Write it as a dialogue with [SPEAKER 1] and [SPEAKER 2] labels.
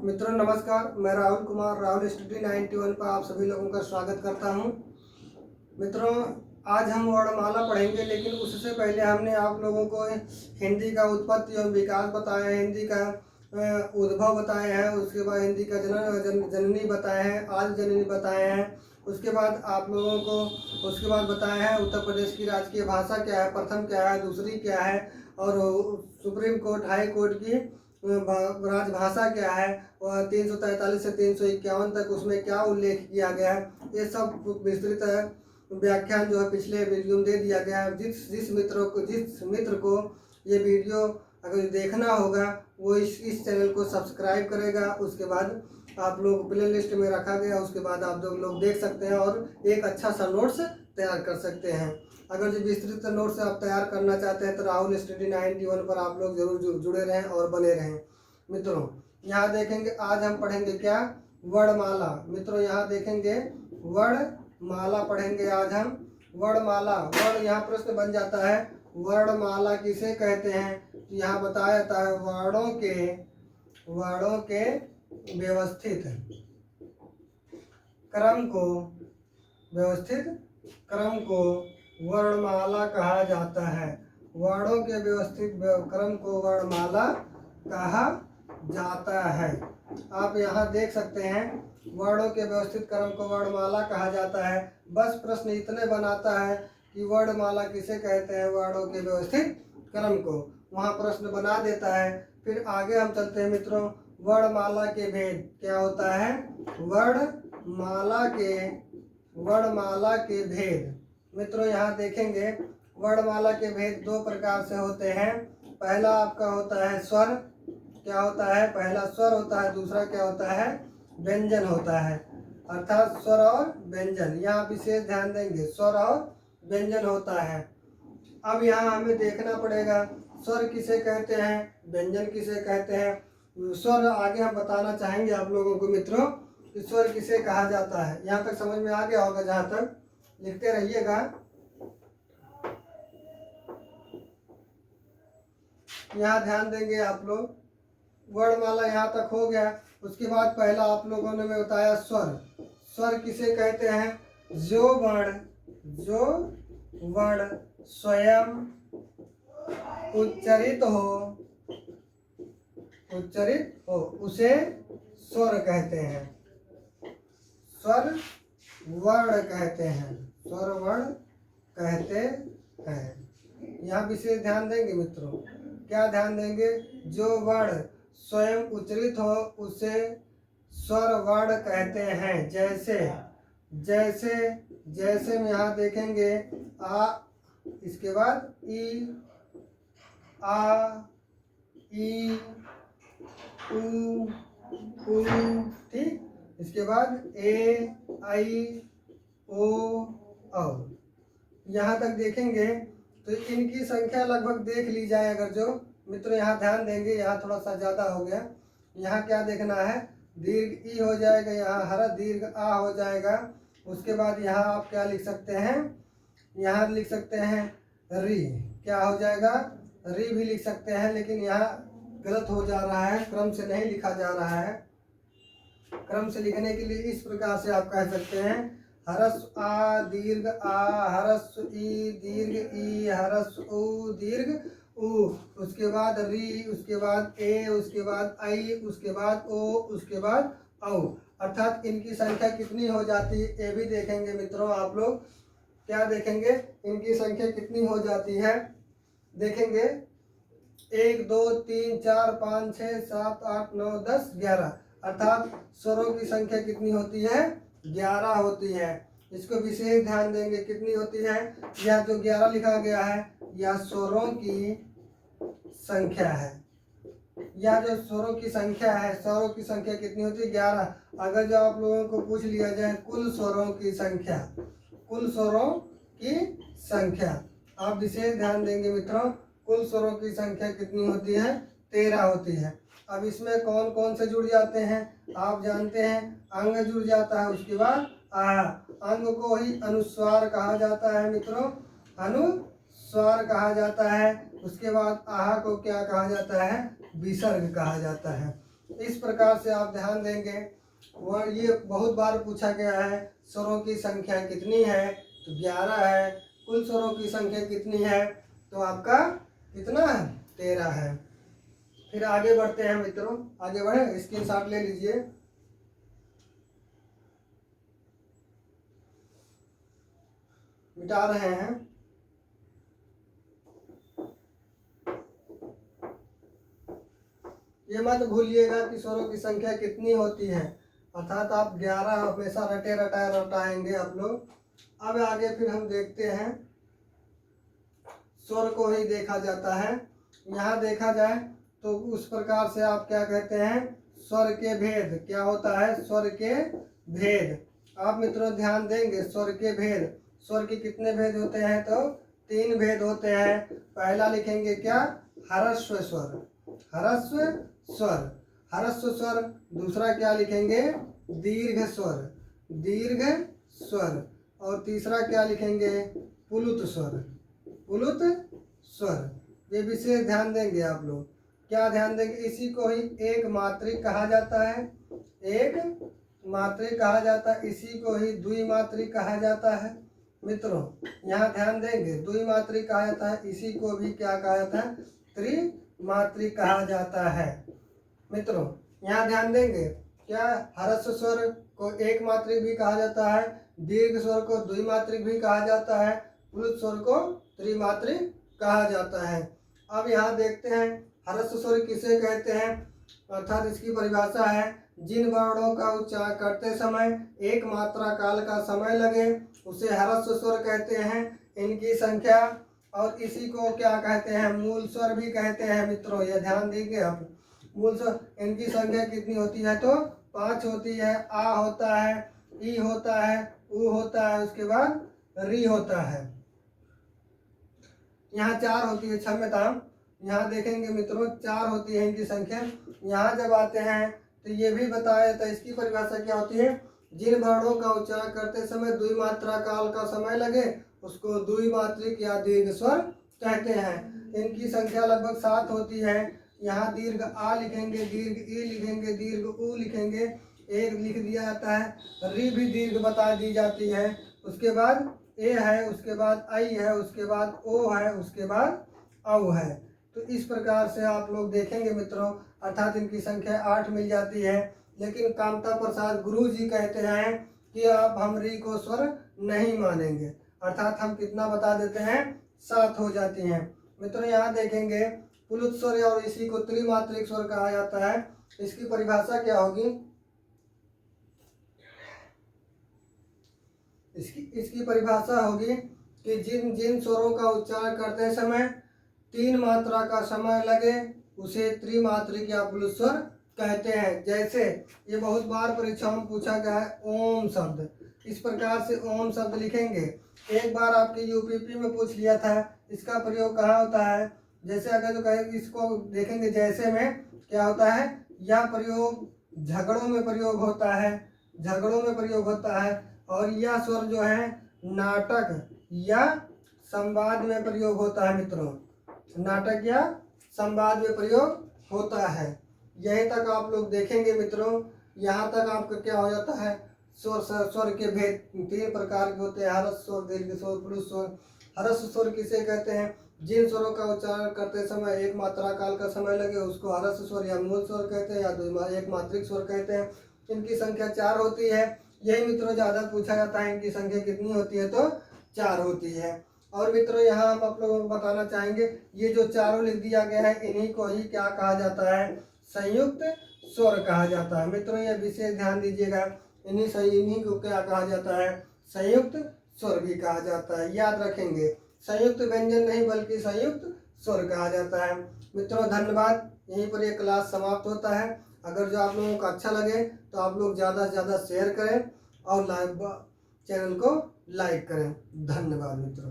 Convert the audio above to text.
[SPEAKER 1] मित्रों नमस्कार, मैं राहुल कुमार राहुल स्टडी 91 पर आप सभी लोगों का स्वागत करता हूं। मित्रों आज हम वर्णमाला पढ़ेंगे, लेकिन उससे पहले हमने आप लोगों को हिंदी का उत्पत्ति और विकास बताया है, हिंदी का उद्भव बताया है, उसके बाद हिंदी का जननी बताया है, आदि जननी बताया है। उसके बाद आप लोगों को उसके बाद बताया है उत्तर प्रदेश की राजकीय भाषा क्या है, प्रथम क्या है, दूसरी क्या है, और सुप्रीम कोर्ट हाई कोर्ट की राजभाषा क्या है, और 343 से 351 तक उसमें क्या उल्लेख किया गया है। ये सब विस्तृत व्याख्यान जो है पिछले वीडियो में दे दिया गया है। जिस मित्र को ये वीडियो अगर देखना होगा वो इस चैनल को सब्सक्राइब करेगा। उसके बाद आप लोग प्ले लिस्ट में रखा गया, उसके बाद आप लोग देख सकते हैं और एक अच्छा सा नोट्स तैयार कर सकते हैं। अगर जो विस्तृत नोट्स आप तैयार करना चाहते हैं तो राहुल स्टडी 91 पर आप लोग जरूर जुड़े रहें और बने रहें। मित्रों यहाँ देखेंगे आज हम पढ़ेंगे क्या, वर्णमाला। मित्रों यहाँ देखेंगे वर्णमाला पढ़ेंगे आज हम। वर्णमाला, वर्ण यहाँ प्रश्न बन जाता है, वर्णमाला किसे कहते हैं। तो यहाँ बताया जाता है वर्णों के व्यवस्थित क्रम को वर्णमाला कहा जाता है। वर्णों के व्यवस्थित क्रम को वर्णमाला कहा जाता है। आप यहाँ देख सकते हैं वर्णों के व्यवस्थित क्रम को वर्णमाला कहा जाता है। बस प्रश्न इतने बनाता है कि वर्णमाला किसे कहते हैं, वर्णों के व्यवस्थित क्रम को, वहाँ प्रश्न बना देता है। फिर आगे हम चलते हैं मित्रों, वर्णमाला के भेद क्या होता है। वर्णमाला के भेद मित्रों यहाँ देखेंगे वर्णमाला के भेद दो प्रकार से होते हैं। पहला आपका होता है स्वर, क्या होता है, पहला स्वर होता है, दूसरा क्या होता है, व्यंजन होता है। अर्थात स्वर और व्यंजन, यहाँ विशेष ध्यान देंगे, स्वर और व्यंजन होता है। अब यहाँ हमें देखना पड़ेगा स्वर किसे कहते हैं, व्यंजन किसे कहते हैं। स्वर आगे हम बताना चाहेंगे आप लोगों को मित्रों कि स्वर किसे कहा जाता है। यहाँ तक समझ में आ गया होगा, जहाँ तक लिखते रहिएगा। यहाँ ध्यान देंगे आप लोग, वर्णमाला यहाँ तक हो गया। उसके बाद पहला आप लोगों ने मैं बताया स्वर। स्वर किसे कहते हैं, जो वर्ण स्वयं उच्चारित हो उसे स्वर कहते हैं। स्वर वर्ण कहते हैं। यहाँ विशेष ध्यान देंगे मित्रों, क्या ध्यान देंगे, जो वर्ण स्वयं उच्चारित हो उसे स्वर वर्ण कहते हैं। जैसे में यहाँ देखेंगे आ, इसके बाद ई, आ, ई, उ, ठीक, इसके बाद ए, आई, ओ, औ। यहाँ तक देखेंगे तो इनकी संख्या लगभग देख ली जाए। अगर जो मित्रों यहाँ ध्यान देंगे, यहाँ थोड़ा सा ज़्यादा हो गया, यहाँ क्या देखना है, दीर्घ ई हो जाएगा, यहाँ हरा दीर्घ आ हो जाएगा। उसके बाद यहाँ आप क्या लिख सकते हैं, यहाँ लिख सकते हैं री, क्या हो जाएगा, री भी लिख सकते हैं, लेकिन यहाँ गलत हो जा रहा है, क्रम से नहीं लिखा जा रहा है। क्रम से लिखने के लिए इस प्रकार से आप कह सकते हैं, हरस आ दीर्घ आ, हरस ई दीर्घ ई, हरस उ दीर्घ उ, उसके बाद री, उसके बाद ए, उसके बाद आई, उसके बाद ओ, उसके बाद औ। अर्थात इनकी संख्या कितनी हो जाती है ये भी देखेंगे मित्रों। आप लोग क्या देखेंगे, इनकी संख्या कितनी हो जाती है, देखेंगे 1 2 3 4 5 6 7 8 9 10 11। अर्थात स्वरों की संख्या कितनी होती है, 11 होती है। इसको विशेष ध्यान देंगे, कितनी होती है, यह जो 11 लिखा गया है यह स्वरों की संख्या है। यह जो स्वरों की संख्या है, स्वरों की संख्या कितनी होती है, 11। अगर जो आप लोगों को पूछ लिया जाए कुल स्वरों की संख्या, आप विशेष ध्यान देंगे मित्रों, कुल स्वरों की संख्या कितनी होती है, 13 होती है। अब इसमें कौन कौन से जुड़ जाते हैं आप जानते हैं, अंग जुड़ जाता है, उसके बाद आ, अंग को ही अनुस्वार कहा जाता है मित्रों, अनुस्वार कहा जाता है। उसके बाद आहा को क्या कहा जाता है, विसर्ग कहा जाता है। इस प्रकार से आप ध्यान देंगे। वह ये बहुत बार पूछा गया है स्वरों की संख्या कितनी है, तो 11 है। कुल स्वरों की संख्या कितनी है, तो आपका कितना है, 13 है। फिर आगे बढ़ते हैं मित्रों, आगे बढ़े, स्क्रीनशॉट ले लीजिए। मिटा रहे हैं। ये मत भूलिएगा कि स्वरों की संख्या कितनी होती है, अर्थात आप 11 हमेशा रटाएंगे आप लोग। अब आगे फिर हम देखते हैं, स्वर को ही देखा जाता है। यहाँ देखा जाए तो उस प्रकार से आप क्या कहते हैं, स्वर के भेद। क्या होता है, स्वर के भेद। आप मित्रों ध्यान देंगे, स्वर के भेद, स्वर के कितने भेद होते हैं, तो 3 भेद होते हैं। पहला लिखेंगे क्या, ह्रस्व स्वर, ह्रस्व स्वर, ह्रस्व स्वर। दूसरा क्या लिखेंगे, दीर्घ स्वर, दीर्घ स्वर। और तीसरा क्या लिखेंगे, पुलुत स्वर, पुलुत स्वर। ये विशेष ध्यान देंगे आप लोग। क्या ध्यान देंगे, इसी को ही एक मात्रिक कहा जाता है, एक मात्रिक कहा जाता है। इसी को ही द्विमात्रिक कहा जाता है। मित्रों यहाँ ध्यान देंगे, द्विमात्रिक कहा जाता है, इसी को भी क्या कहा जाता है, त्रिमात्रिक कहा जाता है। मित्रों यहाँ ध्यान देंगे, क्या ह्रस्व स्वर को एक मात्रिक भी कहा जाता है, दीर्घ स्वर को द्विमात्रिक भी कहा जाता है, पुलुत स्वर को त्रिमात्रिक कहा जाता है। अब यहाँ देखते हैं ह्रस्व स्वर किसे कहते हैं, अर्थात इसकी परिभाषा है, जिन वर्णों का उच्चारण करते समय एक मात्रा काल का समय लगे उसे ह्रस्व स्वर कहते हैं। इनकी संख्या, और इसी को क्या कहते हैं, मूल स्वर भी कहते हैं। मित्रों ये ध्यान देंगे आप, मूल स्वर, इनकी संख्या कितनी होती है, तो 5 होती है। आ होता है, ई होता है, उ होता है, उसके बाद री होता है। यहाँ 4 होती है, क्षम्यता। यहाँ देखेंगे मित्रों 4 होती है इनकी संख्या। यहाँ जब आते हैं तो ये भी बताया जाता है, इसकी परिभाषा क्या होती है, जिन वर्णों का उच्चारण करते समय द्विमात्रा काल का समय लगे उसको द्विमात्रिक या दीर्घ स्वर कहते हैं। इनकी संख्या लगभग 7 होती है। यहाँ दीर्घ आ लिखेंगे, दीर्घ ई लिखेंगे, दीर्घ उ लिखेंगे, एक लिख दिया जाता है। री भी दीर्घ बता दी जाती है। उसके बाद ए है, उसके बाद आई है, उसके बाद ओ है, उसके बाद औ है। तो इस प्रकार से आप लोग देखेंगे मित्रों, अर्थात इनकी संख्या 8 मिल जाती है। लेकिन कामता प्रसाद गुरु जी कहते हैं कि आप हम री को स्वर नहीं मानेंगे, अर्थात हम कितना बता देते हैं, 7 हो जाती हैं। मित्रों यहाँ देखेंगे पुलुत स्वर, और इसी को त्रिमात्रिक स्वर कहा जाता है। इसकी परिभाषा क्या होगी, इसकी परिभाषा होगी कि जिन जिन स्वरों का उच्चारण करते समय 3 मात्रा का समय लगे उसे त्रिमात्रिक या पुलुत स्वर कहते हैं। जैसे ये बहुत बार परीक्षाओं में पूछा गया है, ओम शब्द। इस प्रकार से ओम शब्द लिखेंगे। एक बार आपके यूपीपी में पूछ लिया था, इसका प्रयोग कहाँ होता है, जैसे अगर जो कहेंगे इसको देखेंगे, जैसे में क्या होता है, यह प्रयोग झगड़ों में प्रयोग होता है, झगड़ों में प्रयोग होता है। और यह स्वर जो है नाटक या संवाद में प्रयोग होता है। मित्रों नाटक या संवाद में प्रयोग होता है। यहीं तक आप लोग देखेंगे मित्रों। यहाँ तक आपका क्या हो जाता है, स्वर के भेद 3 प्रकार के होते हैं, ह्रस्व स्वर, दीर्घ स्वर, पुलुत स्वर। ह्रस्व स्वर किसे कहते हैं, जिन स्वरों का उच्चारण करते समय एक मात्रा काल का समय लगे उसको ह्रस्व स्वर या मूल स्वर कहते हैं, या एक मात्रिक स्वर कहते हैं। इनकी संख्या 4 होती है। यही मित्रों ज़्यादा पूछा जाता है, इनकी संख्या कितनी होती है, तो 4 होती है। और मित्रों यहाँ हम आप लोगों को बताना चाहेंगे, ये जो चारों लिख दिया गया है इन्हीं को ही क्या कहा जाता है, संयुक्त स्वर कहा जाता है। मित्रों ये विशेष ध्यान दीजिएगा, इन्हीं को क्या कहा जाता है, संयुक्त स्वर भी कहा जाता है। याद रखेंगे, संयुक्त व्यंजन नहीं बल्कि संयुक्त स्वर कहा जाता है। मित्रों धन्यवाद। यहीं पर ये क्लास समाप्त होता है। अगर जो आप लोगों को अच्छा लगे तो आप लोग ज़्यादा से ज़्यादा शेयर करें और चैनल को लाइक करें। धन्यवाद मित्रों।